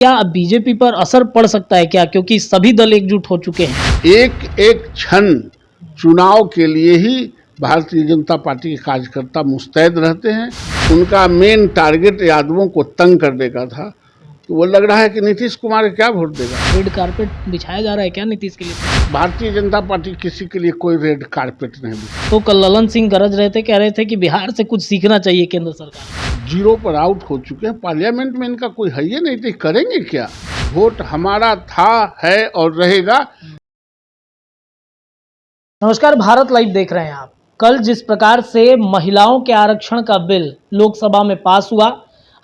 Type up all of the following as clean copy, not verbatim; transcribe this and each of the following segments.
क्या बीजेपी पर असर पड़ सकता है क्या, क्योंकि सभी दल एकजुट हो चुके हैं? एक एक क्षण चुनाव के लिए ही भारतीय जनता पार्टी के कार्यकर्ता मुस्तैद रहते हैं। उनका मेन टारगेट यादवों को तंग करने का था, तो वो लग रहा है कि नीतीश कुमार क्या वोट देगा। रेड कारपेट बिछाया जा रहा है क्या नीतीश के लिए? भारतीय जनता पार्टी किसी के लिए कोई रेड कारपेट नहीं बिछा। तो कल ललन सिंह गरज रहे थे, कह रहे थे कि बिहार से कुछ सीखना चाहिए केंद्र सरकार। जीरो पर आउट हो चुके हैं। पार्लियामेंट में इनका कोई है ही नहीं, तो करेंगे क्या। वोट हमारा था, है और रहेगा। नमस्कार, भारत लाइव देख रहे हैं आप। कल जिस प्रकार से महिलाओं के आरक्षण का बिल लोकसभा में पास हुआ,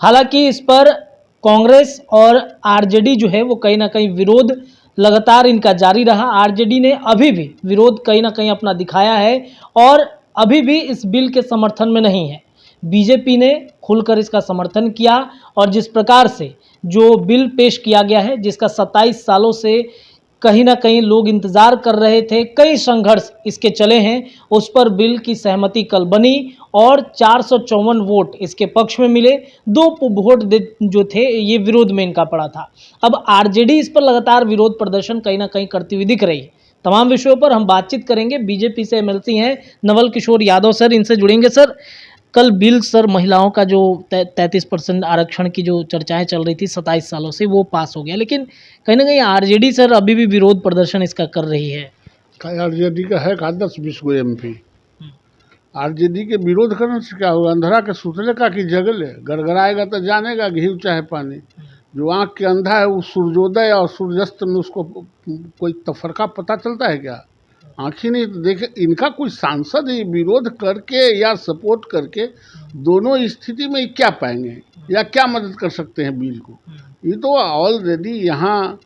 हालांकि इस पर कांग्रेस और आरजेडी जो है वो कहीं ना कहीं विरोध लगातार इनका जारी रहा। आरजेडी ने अभी भी विरोध कहीं ना कहीं अपना दिखाया है और अभी भी इस बिल के समर्थन में नहीं है। बीजेपी ने खुलकर इसका समर्थन किया और जिस प्रकार से जो बिल पेश किया गया है, जिसका 27 सालों से कहीं ना कहीं लोग इंतजार कर रहे थे, कई संघर्ष इसके चले हैं, उस पर बिल की सहमति कल बनी और 454 वोट इसके पक्ष में मिले, 2 वोट जो थे ये विरोध में इनका पड़ा था। अब आरजेडी इस पर लगातार विरोध प्रदर्शन कहीं ना कहीं करती हुई दिख रही है। तमाम विषयों पर हम बातचीत करेंगे। बीजेपी से एमएलसी हैं नवल किशोर यादव सर, इनसे जुड़ेंगे। सर, कल बिल सर महिलाओं का जो 33% आरक्षण की जो चर्चाएं चल रही थी 27 सालों से, वो पास हो गया, लेकिन कहीं ना कहीं आरजेडी सर अभी भी विरोध प्रदर्शन इसका कर रही है। आरजेडी का है का 10-20 गो एमपी। आरजेडी के विरोध करने से क्या होगा। अंधरा के सुतले का कि जगले, गड़गड़ाएगा तो जानेगा घी चाहे पानी। जो आँख के अंधा है वो सूर्योदय और सूर्यास्त में उसको कोई तफरका पता चलता है क्या। आँख ही नहीं देखे। इनका कोई सांसद ही विरोध करके या सपोर्ट करके दोनों स्थिति में क्या पाएंगे या क्या मदद कर सकते हैं बिल को। ये तो ऑलरेडी यहाँ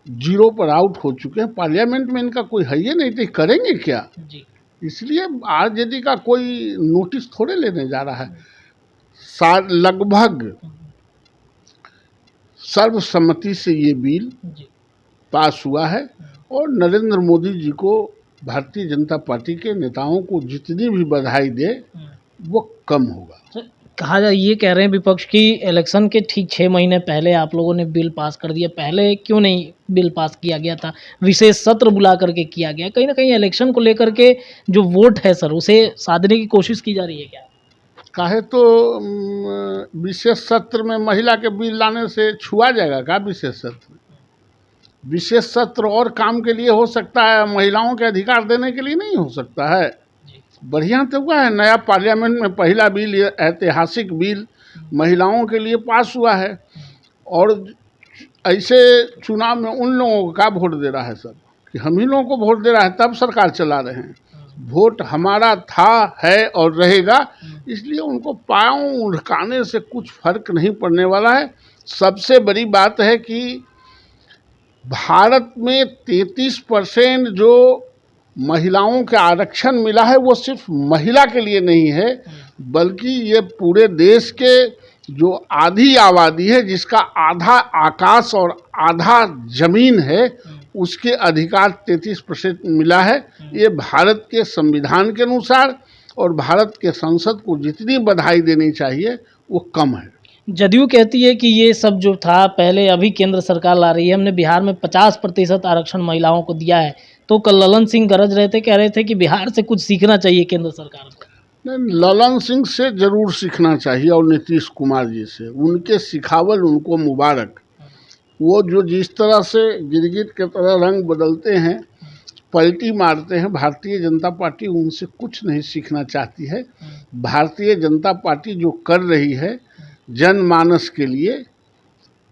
जीरो पर आउट हो चुके हैं। पार्लियामेंट में इनका कोई है ही नहीं, तो करेंगे क्या जी। इसलिए आरजेडी का कोई नोटिस थोड़े लेने जा रहा है। लगभग सर्वसम्मति से ये बिल पास हुआ है और नरेंद्र मोदी जी को, भारतीय जनता पार्टी के नेताओं को जितनी भी बधाई दे वो कम होगा। कहा जाए, ये कह रहे हैं विपक्ष की इलेक्शन के ठीक 6 महीने पहले आप लोगों ने बिल पास कर दिया, पहले क्यों नहीं बिल पास किया गया था? विशेष सत्र बुला करके किया गया। कहीं ना कहीं इलेक्शन को लेकर के जो वोट है सर, उसे साधने की कोशिश की जा रही है क्या? काहे तो विशेष सत्र में महिला के बिल लाने से छुआ जाएगा क्या? विशेष सत्र और काम के लिए हो सकता है, महिलाओं के अधिकार देने के लिए नहीं हो सकता है। बढ़िया तो हुआ है, नया पार्लियामेंट में पहला बिल, ऐतिहासिक बिल महिलाओं के लिए पास हुआ है। और ऐसे चुनाव में उन लोगों को क्या वोट दे रहा है सब, कि हम ही लोगों को वोट दे रहा है, तब सरकार चला रहे हैं। वोट हमारा था, है और रहेगा। इसलिए उनको पाँव उठकाने से कुछ फर्क नहीं पड़ने वाला है। सबसे बड़ी बात है कि भारत में 33% जो महिलाओं के आरक्षण मिला है वो सिर्फ महिला के लिए नहीं है, बल्कि ये पूरे देश के जो आधी आबादी है, जिसका आधा आकाश और आधा जमीन है, उसके अधिकार 33% मिला है। ये भारत के संविधान के अनुसार और भारत के संसद को जितनी बधाई देनी चाहिए वो कम है। जदयू कहती है कि ये सब जो था पहले, अभी केंद्र सरकार ला रही है, हमने बिहार में 50% आरक्षण महिलाओं को दिया है। तो कल ललन सिंह गरज रहे थे, कह रहे थे कि बिहार से कुछ सीखना चाहिए केंद्र सरकार को। नहीं, ललन सिंह से जरूर सीखना चाहिए और नीतीश कुमार जी से। उनके सिखावल उनको मुबारक। वो जो जिस तरह से गिरगिट के तरह रंग बदलते हैं, पलटी मारते हैं, भारतीय जनता पार्टी उनसे कुछ नहीं सीखना चाहती है। भारतीय जनता पार्टी जो कर रही है जनमानस के लिए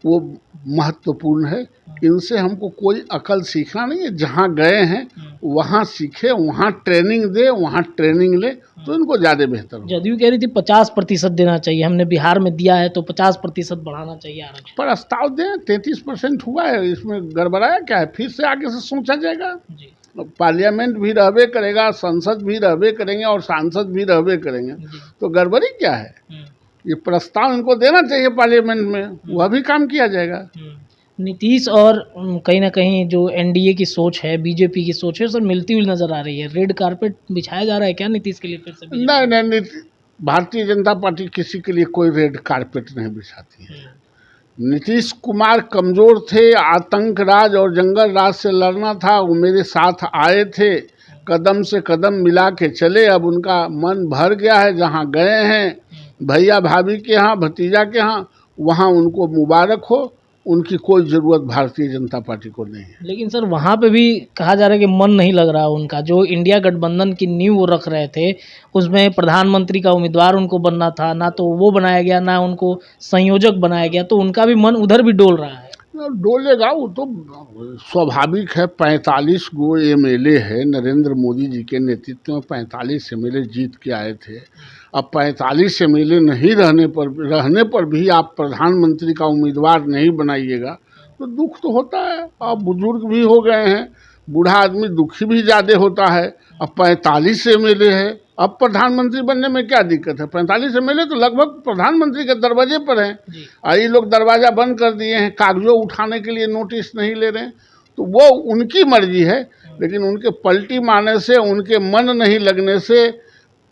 वो महत्वपूर्ण है। इनसे हमको कोई अकल सीखना नहीं है। जहाँ गए हैं वहाँ सीखे, वहाँ ट्रेनिंग दे, वहाँ ट्रेनिंग ले, तो इनको ज़्यादा बेहतर हो। जदयू कह रही थी 50% देना चाहिए, हमने बिहार में दिया है तो 50% बढ़ाना चाहिए आरक्षण। प्रस्ताव दें, 33% हुआ है, इसमें गड़बड़ाया क्या है? फिर से आगे से सोचा जाएगा जी। पार्लियामेंट भी रहबे करेगा, संसद भी रहबे करेंगे और सांसद भी रहबे करेंगे, तो गड़बड़ी क्या है? ये प्रस्ताव इनको देना चाहिए पार्लियामेंट में, वह भी काम किया जाएगा। नीतीश और कहीं ना कहीं जो एनडीए की सोच है, बीजेपी की सोच है, सब मिलती हुई नजर आ रही है। रेड कारपेट बिछाया जा रहा है क्या नीतीश के लिए फिर से? नहीं, भारतीय जनता पार्टी किसी के लिए कोई रेड कारपेट नहीं बिछाती है। नीतीश कुमार कमज़ोर थे, आतंक राज और जंगल राज से लड़ना था, वो मेरे साथ आए थे, कदम से कदम मिला के चले। अब उनका मन भर गया है, जहाँ गए हैं भैया भाभी के यहाँ, भतीजा के यहाँ, वहाँ उनको मुबारक हो। उनकी कोई ज़रूरत भारतीय जनता पार्टी को नहीं है। लेकिन सर वहाँ पे भी कहा जा रहा है कि मन नहीं लग रहा उनका, जो इंडिया गठबंधन की नींव वो रख रहे थे, उसमें प्रधानमंत्री का उम्मीदवार उनको बनना था, ना तो वो बनाया गया, ना उनको संयोजक बनाया गया, तो उनका भी मन उधर भी डोल रहा है। डोलेगा, वो तो स्वाभाविक है। 45 गो एमएलए है, नरेंद्र मोदी जी के नेतृत्व में 45 एमएलए जीत के आए थे। अब 45 एमएलए नहीं रहने पर भी आप प्रधानमंत्री का उम्मीदवार नहीं बनाइएगा तो दुख तो होता है। अब बुजुर्ग भी हो गए हैं, बूढ़ा आदमी दुखी भी ज़्यादा होता है। अब 45 एमएलए है, अब प्रधानमंत्री बनने में क्या दिक्कत है? 45 एमएलए तो लगभग प्रधानमंत्री के दरवाजे पर हैं। ये लोग दरवाज़ा बंद कर दिए हैं, कागजों उठाने के लिए नोटिस नहीं ले रहे हैं, तो वो उनकी मर्जी है। लेकिन उनके पलटी मारने से, उनके मन नहीं लगने से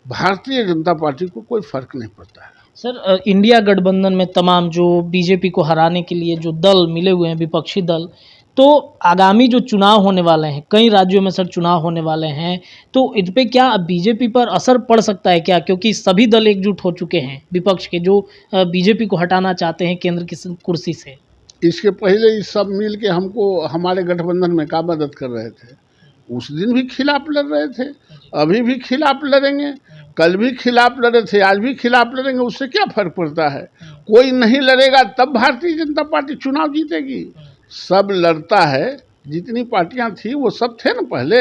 भारतीय जनता पार्टी को कोई फर्क नहीं पड़ता है। सर इंडिया गठबंधन में तमाम जो बीजेपी को हराने के लिए जो दल मिले हुए हैं, विपक्षी दल, तो आगामी जो चुनाव होने वाले हैं, कई राज्यों में सर चुनाव होने वाले हैं, तो इन पे क्या बीजेपी पर असर पड़ सकता है क्या? क्योंकि सभी दल एकजुट हो चुके हैं विपक्ष के, जो बीजेपी को हटाना चाहते हैं केंद्र की कुर्सी से। इसके पहले ये सब मिल के हमको हमारे गठबंधन में क्या मदद कर रहे थे? उस दिन भी खिलाफ लड़ रहे थे, अभी भी खिलाफ लड़ेंगे, कल भी खिलाफ लड़े थे, आज भी खिलाफ लड़ेंगे। उससे क्या फर्क पड़ता है? कोई नहीं लड़ेगा तब भारतीय जनता पार्टी चुनाव जीतेगी। सब लड़ता है, जितनी पार्टियां थी वो सब थे ना, पहले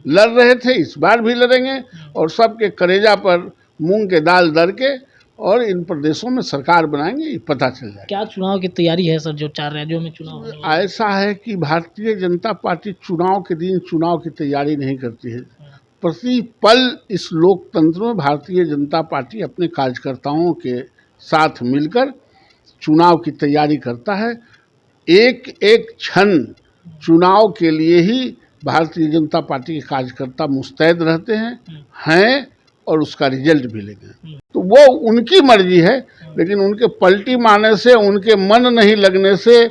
लड़ रहे थे, इस बार भी लड़ेंगे। और सबके कलेजा पर मूंग के दाल दर के और इन प्रदेशों में सरकार बनाएंगे, ये पता चल जाएगा। क्या चुनाव की तैयारी है सर, जो 4 राज्यों में चुनाव होने वाले हैं? ऐसा है कि भारतीय जनता पार्टी चुनाव के दिन चुनाव की तैयारी नहीं करती है। प्रति पल इस लोकतंत्र में भारतीय जनता पार्टी अपने कार्यकर्ताओं के साथ मिलकर चुनाव की तैयारी करता है। एक एक क्षण चुनाव के लिए ही भारतीय जनता पार्टी के कार्यकर्ता मुस्तैद रहते हैं और उसका रिजल्ट भी लेंगे। तो वो उनकी मर्जी है, लेकिन उनके पलटी मारने से, उनके मन नहीं लगने से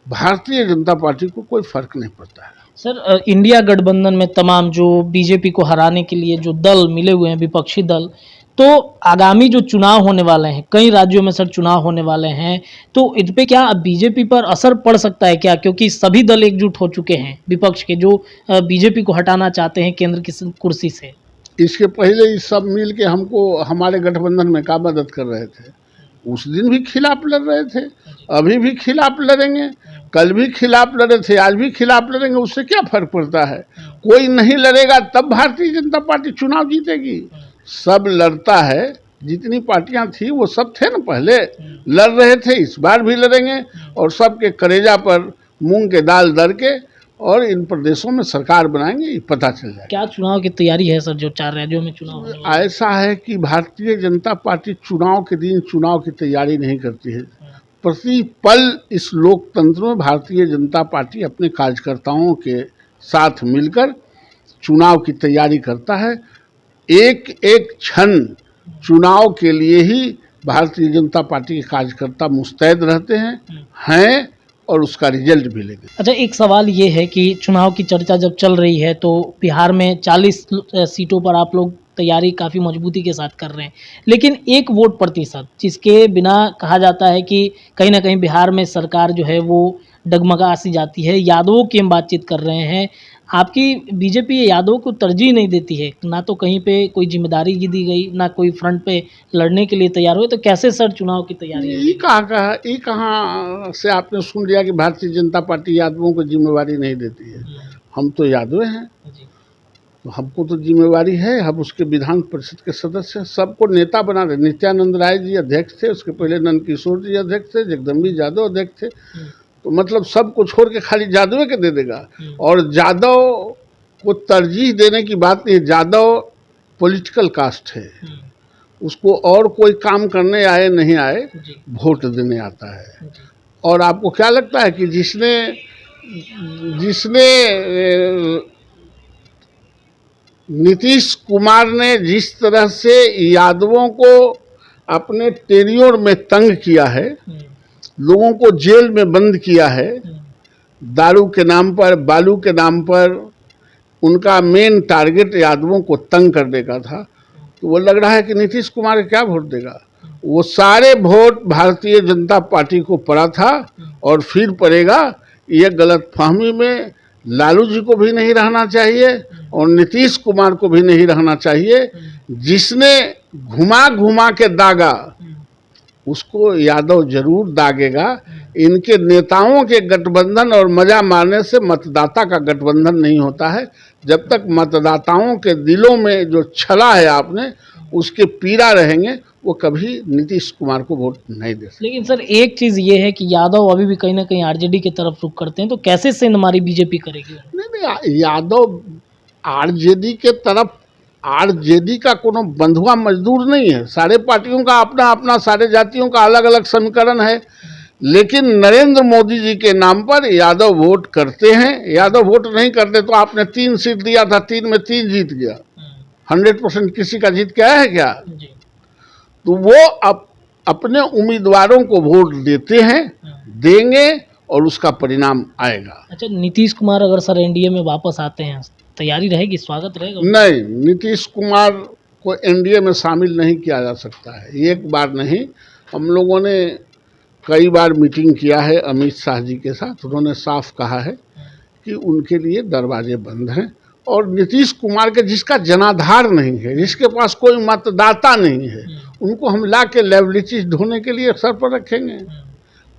भारतीय जनता पार्टी को कोई फर्क नहीं पड़ता है। सर इंडिया गठबंधन में तमाम जो बीजेपी को हराने के लिए जो दल मिले हुए हैं, विपक्षी दल, तो आगामी जो चुनाव होने वाले हैं, कई राज्यों में सर चुनाव होने वाले हैं, तो इन पे क्या बीजेपी पर असर पड़ सकता है क्या? क्योंकि सभी दल एकजुट हो चुके हैं विपक्ष के, जो बीजेपी को हटाना चाहते हैं केंद्र की कुर्सी से। इसके पहले ये सब मिल के हमको हमारे गठबंधन में क्या मदद कर रहे थे? उस दिन भी खिलाफ लड़ रहे थे, अभी भी खिलाफ लड़ेंगे, कल भी खिलाफ लड़े थे, आज भी खिलाफ लड़ेंगे। उससे क्या फर्क पड़ता है? कोई नहीं लड़ेगा तब भारतीय जनता पार्टी चुनाव जीतेगी। सब लड़ता है, जितनी पार्टियां थी वो सब थे ना, पहले लड़ रहे थे, इस बार भी लड़ेंगे। और सबके कलेजा पर मूंग के दाल दर के और इन प्रदेशों में सरकार बनाएंगे, ये पता चल जाएगा। क्या चुनाव की तैयारी है सर, जो 4 राज्यों में चुनाव होने वाले हैं? ऐसा है कि भारतीय जनता पार्टी चुनाव के दिन चुनाव की तैयारी नहीं करती है। प्रति पल इस लोकतंत्र में भारतीय जनता पार्टी अपने कार्यकर्ताओं के साथ मिलकर चुनाव की तैयारी करता है। एक एक क्षण चुनाव के लिए ही भारतीय जनता पार्टी के कार्यकर्ता मुस्तैद रहते हैं और उसका रिजल्ट भी लेंगे। अच्छा, एक सवाल ये है कि चुनाव की चर्चा जब चल रही है तो बिहार में 40 सीटों पर आप लोग तैयारी काफ़ी मजबूती के साथ कर रहे हैं, लेकिन एक वोट प्रतिशत जिसके बिना कहा जाता है कि कहीं ना कहीं बिहार में सरकार जो है वो डगमगा सी जाती है। यादवों की हम बातचीत कर रहे हैं, आपकी बीजेपी यादवों को तरजीह नहीं देती है, ना तो कहीं पे कोई जिम्मेदारी दी गई, ना कोई फ्रंट पे लड़ने के लिए तैयार हुए, तो कैसे सर चुनाव की तैयारी है? ये कहाँ से आपने सुन लिया कि भारतीय जनता पार्टी यादवों को जिम्मेवारी नहीं देती है? हम तो यादव हैं, तो हमको तो जिम्मेवारी है। हम उसके विधान परिषद के सदस्य हैं, सबको नेता बना रहे। नित्यानंद राय जी अध्यक्ष थे, उसके पहले नंदकिशोर जी अध्यक्ष थे, जगदम्बी यादव अध्यक्ष थे। तो मतलब सबको छोड़ के खाली यादव के दे देगा? और यादव को तरजीह देने की बात नहीं है। यादव पॉलिटिकल कास्ट है, उसको और कोई काम करने आए नहीं आए, वोट देने आता है। और आपको क्या लगता है कि जिसने नीतीश कुमार ने जिस तरह से यादवों को अपने टेन्योर में तंग किया है, लोगों को जेल में बंद किया है, दारू के नाम पर, बालू के नाम पर। उनका मेन टारगेट यादवों को तंग करने का था। तो वो लग रहा है कि नीतीश कुमार क्या वोट देगा। वो सारे वोट भारतीय जनता पार्टी को पड़ा था और फिर पड़ेगा। ये गलतफहमी में लालू जी को भी नहीं रहना चाहिए और नीतीश कुमार को भी नहीं रहना चाहिए। जिसने घुमा घुमा के दागा उसको यादव जरूर दागेगा। इनके नेताओं के गठबंधन और मजा मारने से मतदाता का गठबंधन नहीं होता है। जब तक मतदाताओं के दिलों में जो छला है आपने उसके पीड़ा रहेंगे, वो कभी नीतीश कुमार को वोट नहीं दे सकते। लेकिन सर एक चीज ये है कि यादव अभी भी कहीं ना कहीं आरजेडी की तरफ रुख करते हैं, तो कैसे से हमारी बीजेपी करेगी? नहीं, यादव आरजेडी के तरफ, आरजेडी का कोनो बंधुआ मजदूर नहीं है। सारे पार्टियों का अपना अपना, सारे जातियों का अलग अलग समीकरण है। लेकिन नरेंद्र मोदी जी के नाम पर यादव वोट करते हैं। यादव वोट नहीं करते तो आपने 3 सीट दिया था, 3 में 3 जीत गया। 100% किसी का जीत के आया है क्या? तो वो अपने उम्मीदवारों को वोट देते हैं, देंगे और उसका परिणाम आएगा। अच्छा, नीतीश कुमार अगर सर एनडीए में वापस आते हैं, तैयारी रहेगी, स्वागत रहेगा? नहीं, नीतीश कुमार को एनडीए में शामिल नहीं किया जा सकता है। एक बार नहीं, हम लोगों ने कई बार मीटिंग किया है अमित शाह जी के साथ। उन्होंने साफ कहा है कि उनके लिए दरवाजे बंद हैं। और नीतीश कुमार के जिसका जनाधार नहीं है, जिसके पास कोई मतदाता नहीं है, उनको हम ला के लेवलिटीज ढोने के लिए सर पर रखेंगे।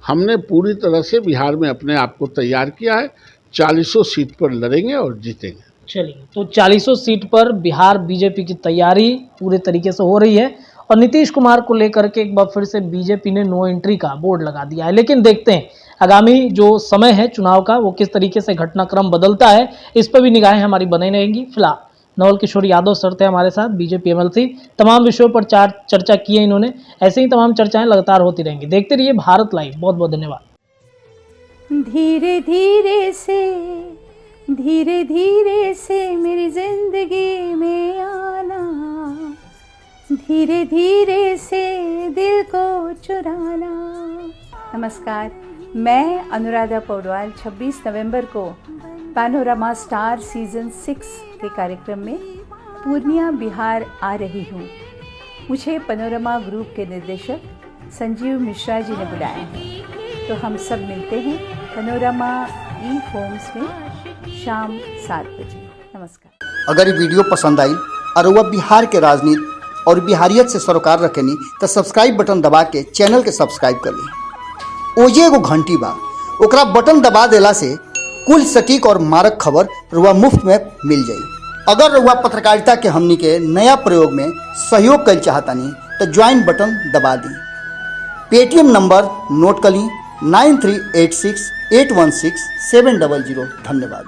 हमने पूरी तरह से बिहार में अपने आप को तैयार किया है। 40 सीट पर लड़ेंगे और जीतेंगे। चलिए, तो 40 सीट पर बिहार बीजेपी की तैयारी पूरे तरीके से हो रही है और नीतीश कुमार को लेकर के एक बार फिर से बीजेपी ने नो एंट्री का बोर्ड लगा दिया है। लेकिन देखते हैं आगामी जो समय है चुनाव का, वो किस तरीके से घटनाक्रम बदलता है, इस पर भी निगाहें हमारी बनी रहेंगी। फिलहाल नवल किशोर यादव सर थे हमारे साथ, बीजेपी एमएलसी। तमाम विषयों पर चर्चा की है इन्होंने। ऐसे ही तमाम चर्चाएं लगातार होती रहेंगी। देखते रहिए भारत लाइव। बहुत बहुत धन्यवाद। धीरे धीरे से मेरी जिंदगी में आना, धीरे धीरे से दिल को चुराना। नमस्कार, मैं अनुराधा पौडवाल 26 नवंबर को पैनोरमा स्टार सीजन 6 के कार्यक्रम में पूर्णिया बिहार आ रही हूँ। मुझे पैनोरमा ग्रुप के निर्देशक संजीव मिश्रा जी ने बुलाया है। तो हम सब मिलते हैं पैनोरमा ई होम्स में शाम 7 बजे। नमस्कार। अगर ये वीडियो पसंद आई और वह बिहार के राजनीति और बिहारियत से सरोकार रखेनी तो सब्सक्राइब बटन दबा के चैनल के सब्सक्राइब कर ली। ओजे एगो घंटी बा, ओकरा बटन दबा देला से कुल सटीक और मारक खबर रुआ मुफ्त में मिल जाई। अगर रुआ पत्रकारिता के हमनी के नया प्रयोग में सहयोग कर चाहतानी तो ज्वाइन बटन दबा दी। पेटीएम नंबर नोट कर ली 9386816700। धन्यवाद।